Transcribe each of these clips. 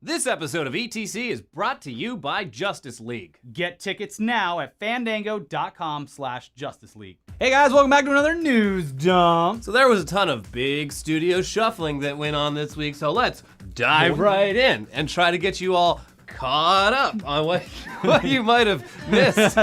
This episode of ETC is brought to you by Justice League. Get tickets now at fandango.com/Justice League. Hey guys, welcome back to another news dump. So there was a ton of big studio shuffling that went on this week, so let's dive right in and try to get you all caught up on what you might have missed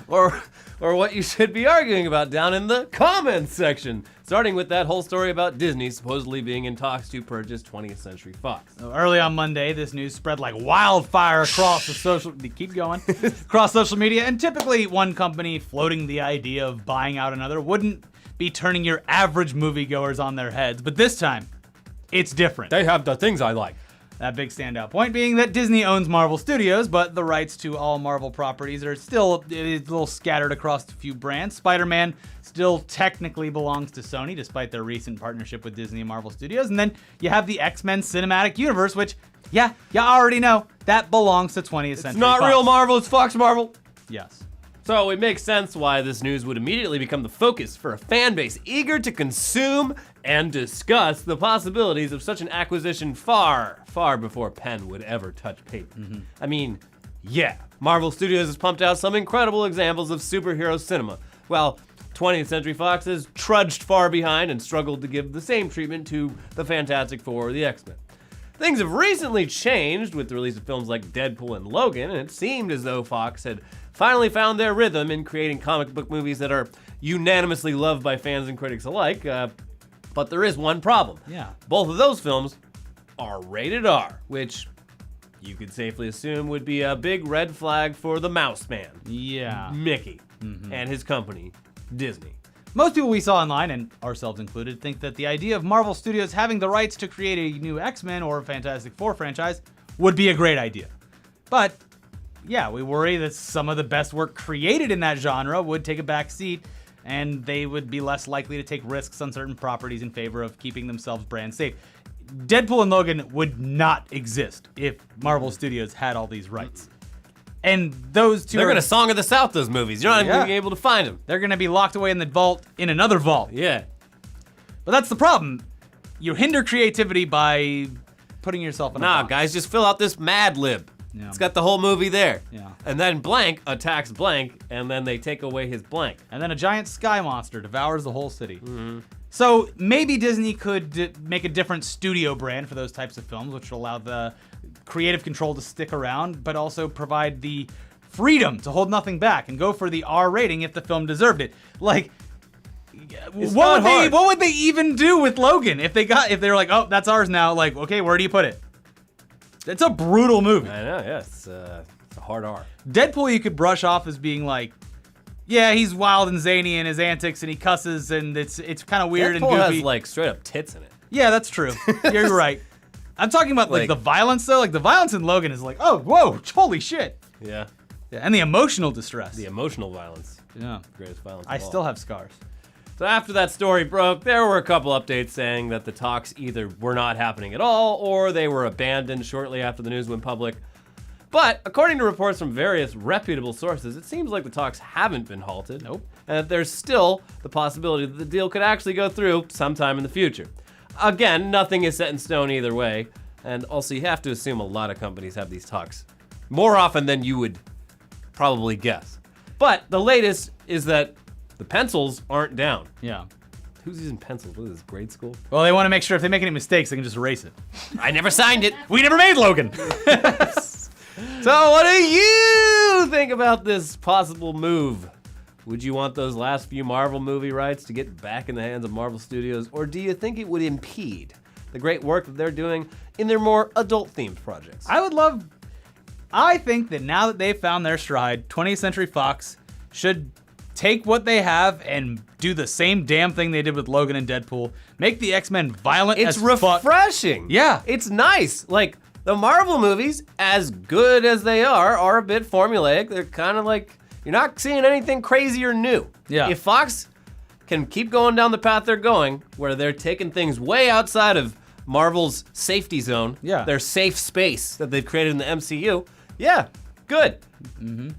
or what you should be arguing about down in the comments section. Starting with that whole story about Disney supposedly being in talks to purchase 20th Century Fox. So early on Monday, this news spread like wildfire across across social media, and typically one company floating the idea of buying out another wouldn't be turning your average moviegoers on their heads, but this time, it's different. They have the things I like. That big standout point being that Disney owns Marvel Studios, but the rights to all Marvel properties are still a little scattered across a few brands. Spider-Man still technically belongs to Sony, despite their recent partnership with Disney and Marvel Studios. And then you have the X-Men Cinematic Universe, which, yeah, you already know, that belongs to 20th Century It's not Fox. real Marvel, it's Fox Marvel. Yes. So it makes sense why this news would immediately become the focus for a fan base eager to consume and discuss the possibilities of such an acquisition far, far before pen would ever touch paper. I mean, yeah, Marvel Studios has pumped out some incredible examples of superhero cinema, while 20th Century Fox has trudged far behind and struggled to give the same treatment to the Fantastic Four or the X-Men. Things have recently changed with the release of films like Deadpool and Logan, and it seemed as though Fox had finally found their rhythm in creating comic book movies that are unanimously loved by fans and critics alike. But there is one problem. Yeah. Both of those films are rated R, which you could safely assume would be a big red flag for the Mouse Man, Yeah. Mickey, and his company, Disney. Most people we saw online, and ourselves included, think that the idea of Marvel Studios having the rights to create a new X-Men or Fantastic Four franchise would be a great idea. But, yeah, we worry that some of the best work created in that genre would take a back seat, and they would be less likely to take risks on certain properties in favor of keeping themselves brand safe. Deadpool and Logan would not exist if Marvel Studios had all these rights. And those two They're are gonna Song of the South, those movies. You're not even gonna be able to find them. they're gonna be locked away in the vault in another vault. Yeah. But that's the problem. You hinder creativity by putting yourself in a Nah, box. guys, just fill out this Mad Lib. Yeah. It's got the whole movie there. Yeah. And then blank attacks blank, and then they take away his blank. And then a giant sky monster devours the whole city. So maybe Disney could make a different studio brand for those types of films, which will allow the creative control to stick around, but also provide the freedom to hold nothing back and go for the R rating if the film deserved it. Like, what would they even do with Logan if they were like, oh, that's ours now? Like, okay, where do you put it? It's a brutal movie. I know, yeah, it's a hard R. Deadpool you could brush off as being like, yeah, he's wild and zany in his antics and he cusses and it's kind of weird Deadpool and goofy. has like straight up tits in it. Yeah, that's true. You're right. I'm talking about like the violence though. Like the violence in Logan is like, oh, whoa, holy shit. Yeah. Yeah, and the emotional distress. The emotional violence. Yeah. Greatest violence I of all. still have scars. So after that story broke, there were a couple updates saying that the talks either were not happening at all or they were abandoned shortly after the news went public. But according to reports from various reputable sources, it seems like the talks haven't been halted. Nope. And that there's still the possibility that the deal could actually go through sometime in the future. Again, nothing is set in stone either way. And also you have to assume a lot of companies have these talks more often than you would probably guess. But the latest is that the pencils aren't down. Yeah. Who's using pencils? What is this, grade school? Well, they want to make sure if they make any mistakes, they can just erase it. I never signed it. We never made Logan. So what do you think about this possible move? Would you want those last few Marvel movie rights to get back in the hands of Marvel Studios, or do you think it would impede the great work that they're doing in their more adult-themed projects? I think that now that they've found their stride, 20th Century Fox should take what they have and do the same damn thing they did with Logan and Deadpool. Make the X-Men violent as It's fuck. refreshing. Yeah. It's nice. Like, the Marvel movies, as good as they are a bit formulaic. They're kind of like, you're not seeing anything crazy or new. Yeah. If Fox can keep going down the path they're going, where they're taking things way outside of Marvel's safety zone, Yeah. their safe space that they've created in the MCU, yeah, good.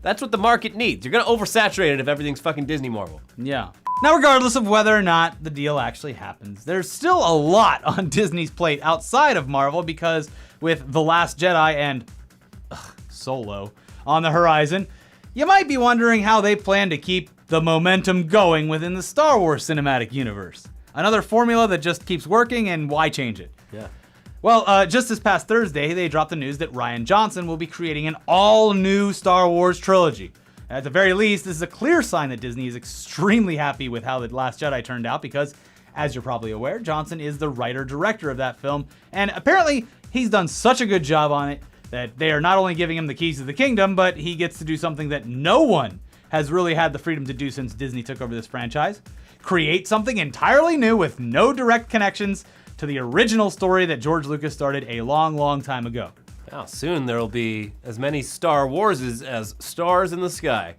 That's what the market needs. You're gonna oversaturate it if everything's fucking Disney Marvel. Yeah. Now, regardless of whether or not the deal actually happens, there's still a lot on Disney's plate outside of Marvel because with The Last Jedi and Solo on the horizon, you might be wondering how they plan to keep the momentum going within the Star Wars cinematic universe. Another formula that just keeps working, and why change it? Yeah. Well, just this past Thursday, they dropped the news that Rian Johnson will be creating an all-new Star Wars trilogy. At the very least, this is a clear sign that Disney is extremely happy with how The Last Jedi turned out because, as you're probably aware, Johnson is the writer-director of that film, and apparently he's done such a good job on it that they are not only giving him the keys to the kingdom, but he gets to do something that no one has really had the freedom to do since Disney took over this franchise. Create something entirely new with no direct connections to the original story that George Lucas started a long, long time ago. Now, soon there will be as many Star Warses as stars in the sky.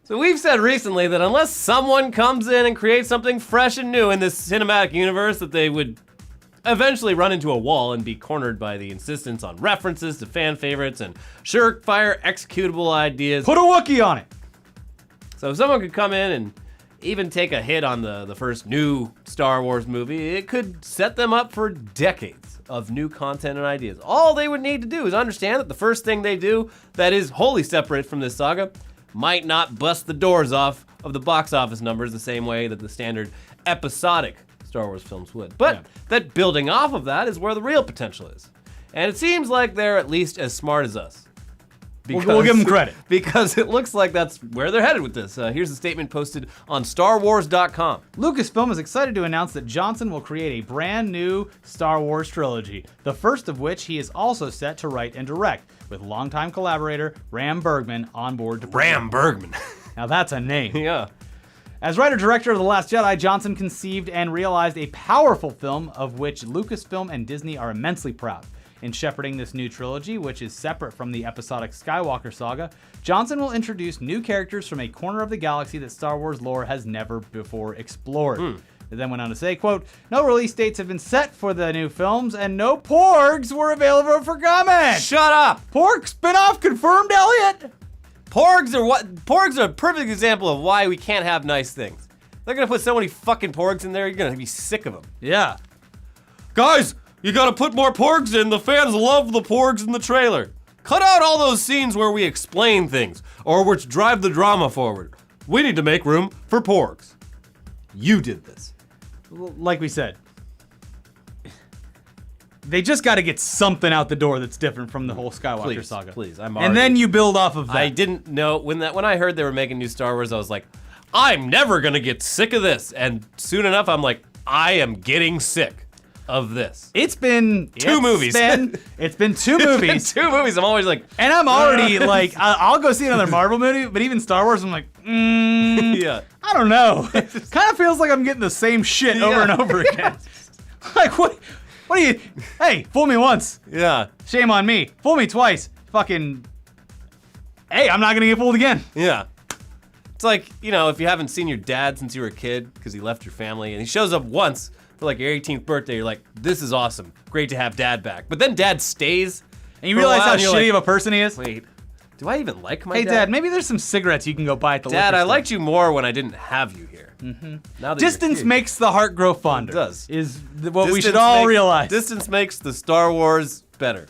So we've said recently that unless someone comes in and creates something fresh and new in this cinematic universe, that they would eventually run into a wall and be cornered by the insistence on references to fan favorites and surefire executable ideas. Put a Wookiee on it! So if someone could come in and even take a hit on the first new Star Wars movie, it could set them up for decades of new content and ideas. All they would need to do is understand that the first thing they do that is wholly separate from this saga might not bust the doors off of the box office numbers the same way that the standard episodic Star Wars films would. But that building off of that is where the real potential is. And it seems like they're at least as smart as us. We'll give them credit. Because it looks like that's where they're headed with this. Here's a statement posted on StarWars.com. Lucasfilm is excited to announce that Johnson will create a brand new Star Wars trilogy, the first of which he is also set to write and direct, with longtime collaborator Ram Bergman on board to produce. Ram Bergman. Now that's a name. Yeah. As writer-director of The Last Jedi, Johnson conceived and realized a powerful film of which Lucasfilm and Disney are immensely proud. In shepherding this new trilogy, which is separate from the episodic Skywalker saga, Johnson will introduce new characters from a corner of the galaxy that Star Wars lore has never before explored. It then went on to say, quote, "No release dates have been set for the new films, and no Porgs were available for comment." Shut up! Porg spinoff confirmed, Elliot! Porgs are a perfect example of why we can't have nice things. They're gonna put so many fucking Porgs in there, you're gonna be sick of them. Yeah. Guys, you gotta put more Porgs in. The fans love the Porgs in the trailer. Cut out all those scenes where we explain things, or which drive the drama forward. We need to make room for Porgs. You did this. Like we said, they just got to get something out the door that's different from the whole Skywalker saga. Please, and then you build off of that. I didn't know when I heard they were making new Star Wars, I was like, I'm never gonna get sick of this. And soon enough, I'm like, I am getting sick of this. It's been two movies. It's been two movies. Two movies. I'm always like, and I'm already like, I'll go see another Marvel movie, but even Star Wars, I'm like, yeah. I don't know. Kind of feels like I'm getting the same shit over and over again. Like what? What do you? Hey, fool me once. Yeah. Shame on me. Fool me twice. Fucking. Hey, I'm not gonna get fooled again. Yeah. It's like, you know, if you haven't seen your dad since you were a kid because he left your family and he shows up once for like your 18th birthday, you're like, this is awesome. Great to have dad back. But then dad stays. And you realize how shitty of a person he is? Wait, do I even like my dad? Hey, Dad, maybe there's some cigarettes you can go buy at the liquor store. Dad, I liked you more when I didn't have you here. Mm-hmm. Now that distance makes the heart grow fonder. It does. Is what we should all realize. Distance makes the Star Wars better.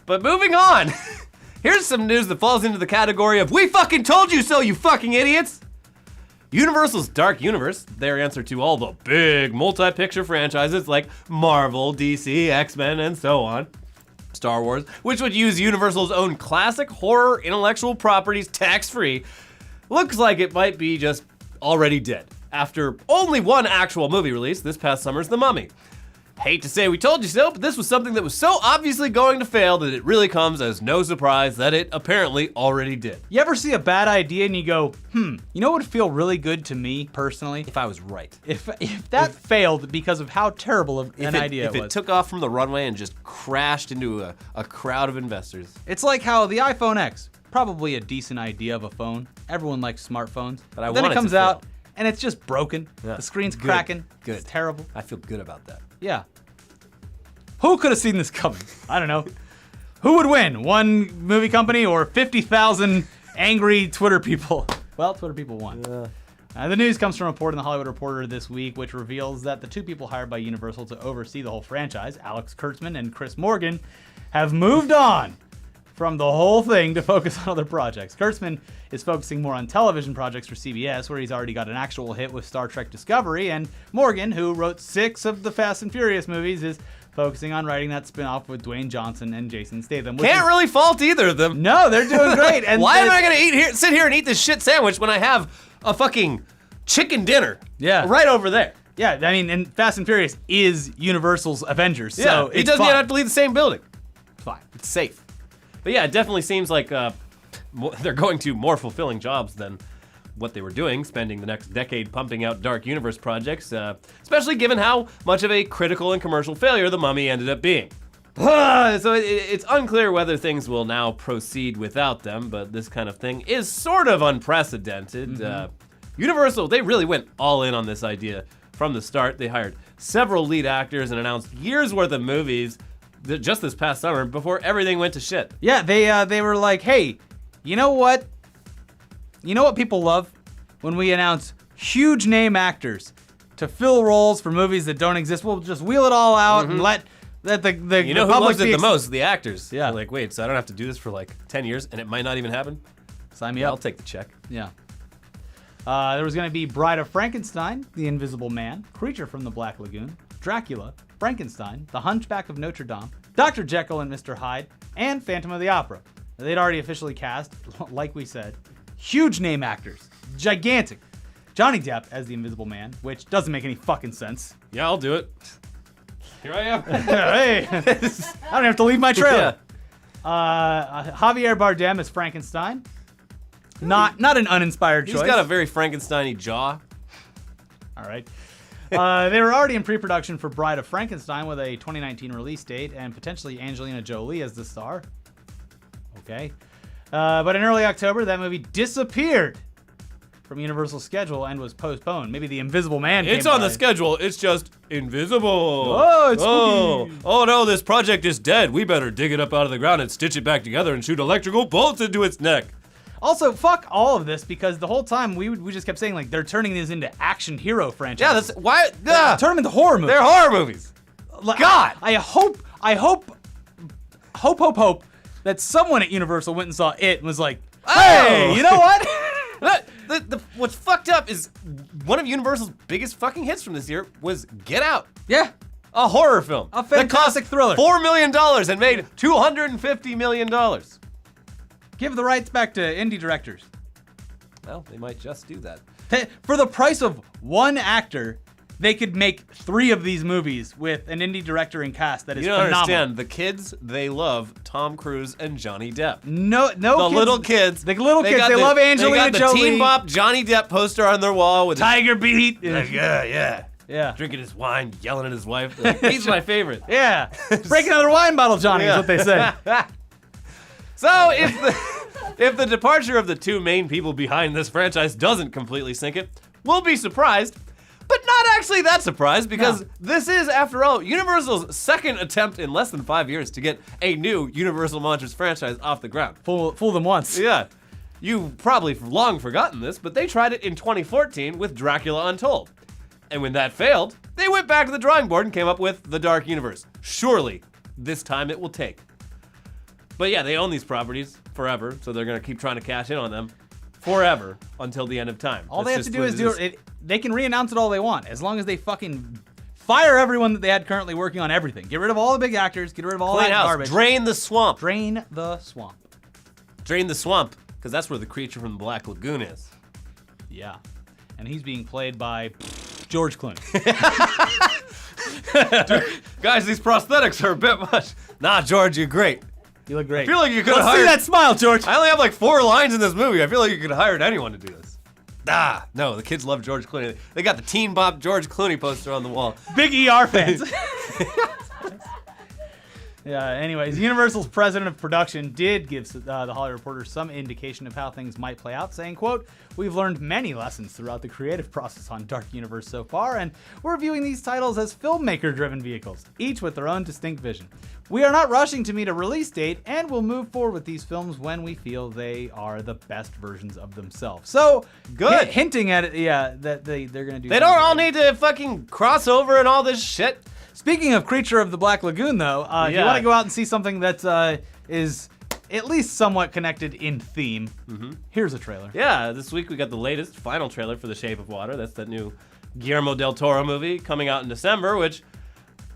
But moving on. Here's some news that falls into the category of we fucking told you so, you fucking idiots. Universal's Dark Universe, their answer to all the big multi-picture franchises like Marvel, DC, X-Men, and so on. Star Wars, which would use Universal's own classic horror intellectual properties tax-free, looks like it might be just already dead after only one actual movie release this past summer's The Mummy. Hate to say we told you so, but this was something that was so obviously going to fail that it really comes as no surprise that it apparently already did. You ever see a bad idea and you go, you know what would feel really good to me personally? If I was right. If that failed because of how terrible of an idea it was. If it took off from the runway and just crashed into a crowd of investors. It's like how the iPhone X, probably a decent idea of a phone. Everyone likes smartphones. But then it comes out and it's just broken. Yeah. The screen's cracking. Good. It's terrible. I feel good about that. Yeah. Who could have seen this coming? I don't know. Who would win? One movie company or 50,000 angry Twitter people? Well, Twitter people won. The news comes from a report in the Hollywood Reporter this week, which reveals that the two people hired by Universal to oversee the whole franchise, Alex Kurtzman and Chris Morgan, have moved on from the whole thing to focus on other projects. Kurtzman is focusing more on television projects for CBS, where he's already got an actual hit with Star Trek Discovery, and Morgan, who wrote 6 of the Fast and Furious movies, is focusing on writing that spin-off with Dwayne Johnson and Jason Statham. Can't really fault either of them. No, they're doing great. And why am I gonna sit here and eat this shit sandwich when I have a fucking chicken dinner? Yeah. Right over there. Yeah, I mean, and Fast and Furious is Universal's Avengers, so Yeah, it's it doesn't fine. even have to leave the same building. It's fine. It's safe. But yeah, it definitely seems like they're going to more fulfilling jobs than what they were doing, spending the next decade pumping out Dark Universe projects, especially given how much of a critical and commercial failure The Mummy ended up being. So it's unclear whether things will now proceed without them, but this kind of thing is sort of unprecedented. Universal, they really went all in on this idea from the start. They hired several lead actors and announced years worth of movies just this past summer before everything went to shit. Yeah, they were like, hey, you know what? You know what people love? When we announce huge name actors to fill roles for movies that don't exist. We'll just wheel it all out and let the You know the who public loves it be the most? The actors. Yeah. They're like, wait, so I don't have to do this for like 10 years and it might not even happen? Sign me Yeah, up. I'll take the check. Yeah. There was going to be Bride of Frankenstein, The Invisible Man, Creature from the Black Lagoon, Dracula, Frankenstein, The Hunchback of Notre Dame, Dr. Jekyll and Mr. Hyde, and Phantom of the Opera. They'd already officially cast, like we said, huge name actors. Gigantic. Johnny Depp as the Invisible Man, which doesn't make any fucking sense. Yeah, I'll do it. Here I am. Hey, I don't have to leave my trailer. Javier Bardem as Frankenstein. Not an uninspired choice. He's got a very Frankenstein-y jaw. All right. They were already in pre-production for Bride of Frankenstein with a 2019 release date and potentially Angelina Jolie as the star. Okay. But in early October, that movie disappeared from Universal's schedule and was postponed. Maybe the Invisible Man It's came on by. the schedule. It's just invisible. Oh, it's spooky. Oh no, this project is dead. We better dig it up out of the ground and stitch it back together and shoot electrical bolts into its neck. Also, fuck all of this because the whole time we just kept saying like they're turning these into action hero franchises. Yeah, that's why. turn them into horror movies. They're horror movies. God! I hope that someone at Universal went and saw it and was like, hey, Oh. you know what? What's fucked up is one of Universal's biggest fucking hits from this year was Get Out. Yeah. A horror film. A fantastic thriller. $4 million and made $250 million. Give the rights back to indie directors. Well, they might just do that. For the price of one actor, they could make 3 of these movies with an indie director and cast that is You don't phenomenal. understand. The kids, they love Tom Cruise and Johnny Depp. No, The little kids. The little kids, got they love Angelina They got the Jolie. Teen Bop Johnny Depp poster on their wall with Tiger Beat. his, yeah. Yeah. Drinking his wine, yelling at his wife. Like, he's my favorite. Yeah. Break another wine bottle, Johnny, is what they say. So if the departure of the 2 main people behind this franchise doesn't completely sink it, we'll be surprised. But not actually that surprised because this is, after all, Universal's second attempt in less than 5 years to get a new Universal Monsters franchise off the ground. Fool them once. Yeah. You've probably long forgotten this, but they tried it in 2014 with Dracula Untold. And when that failed, they went back to the drawing board and came up with The Dark Universe. Surely, this time it will take. But yeah, they own these properties forever, so they're gonna keep trying to cash in on them forever until the end of time. All they have That's to just do what is it do it. They can re-announce it all they want, as long as they fucking fire everyone that they had currently working on everything. Get rid of all the big actors. Get rid of all Clean that house. garbage. Drain the swamp. Drain the swamp. Drain the swamp, because that's where the creature from the Black Lagoon is. Yeah, and he's being played by George Clooney. Guys, these prosthetics are a bit much. Nah, George, you're great. You look great. I feel like you could have Let's see hired. that smile, George. I only have like 4 lines in this movie. I feel like you could have hired anyone to do this. No, the kids love George Clooney. They got the Teen Bop George Clooney poster on the wall. Big ER fans. Yeah, anyways, Universal's president of production did give the Hollywood Reporter some indication of how things might play out, saying, quote, "We've learned many lessons throughout the creative process on Dark Universe so far, and we're viewing these titles as filmmaker-driven vehicles, each with their own distinct vision. We are not rushing to meet a release date, and we'll move forward with these films when we feel they are the best versions of themselves." So, Good. hinting at it, yeah, that they're going to do They don't something all right. need to fucking cross over and all this shit. Speaking of Creature of the Black Lagoon, though, if you Yeah. want to go out and see something that is at least somewhat connected in theme, here's a trailer. Yeah, this week we got the latest final trailer for The Shape of Water. That's that new Guillermo del Toro movie coming out in December, which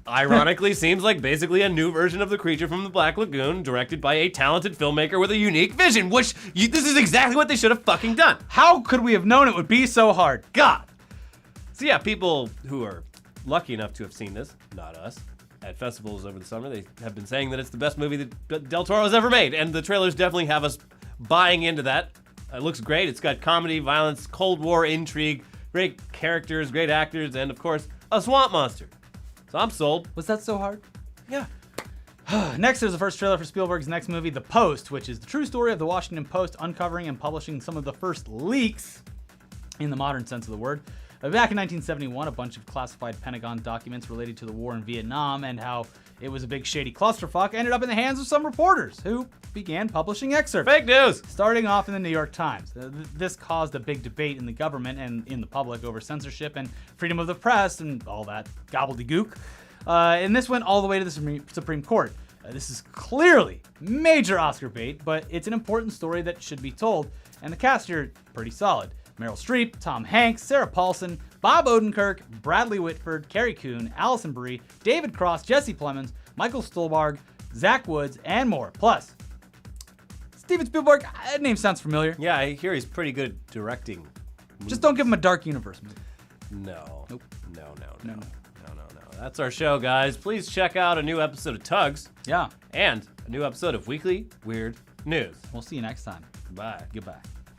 ironically seems like basically a new version of The Creature from the Black Lagoon, directed by a talented filmmaker with a unique vision, which this is exactly what they should have fucking done. How could we have known it would be so hard? God. So yeah, people who are lucky enough to have seen this, not us, at festivals over the summer, they have been saying that it's the best movie that Del Toro has ever made, and the trailers definitely have us buying into that. It looks great. It's got comedy, violence, Cold War intrigue, great characters, great actors, and of course, a swamp monster. So I'm sold. Was that so hard? Yeah. Next, there's the first trailer for Spielberg's next movie, The Post, which is the true story of the Washington Post uncovering and publishing some of the first leaks, in the modern sense of the word. Back in 1971, a bunch of classified Pentagon documents related to the war in Vietnam and how it was a big shady clusterfuck ended up in the hands of some reporters who began publishing excerpts. Fake news. Starting off in the New York Times. This caused a big debate in the government and in the public over censorship and freedom of the press and all that gobbledygook. And this went all the way to the Supreme Court. This is clearly major Oscar bait, but it's an important story that should be told, and the cast here pretty solid. Meryl Streep, Tom Hanks, Sarah Paulson, Bob Odenkirk, Bradley Whitford, Carrie Coon, Allison Brie, David Cross, Jesse Plemons, Michael Stuhlbarg, Zach Woods, and more. Plus, Steven Spielberg, that name sounds familiar. Yeah, I hear he's pretty good at directing. Just don't give him a Dark Universe movie. No. Nope. No. No. That's our show, guys. Please check out a new episode of Tugs Yeah. and a new episode of Weekly Weird News. We'll see you next time. Bye. Goodbye.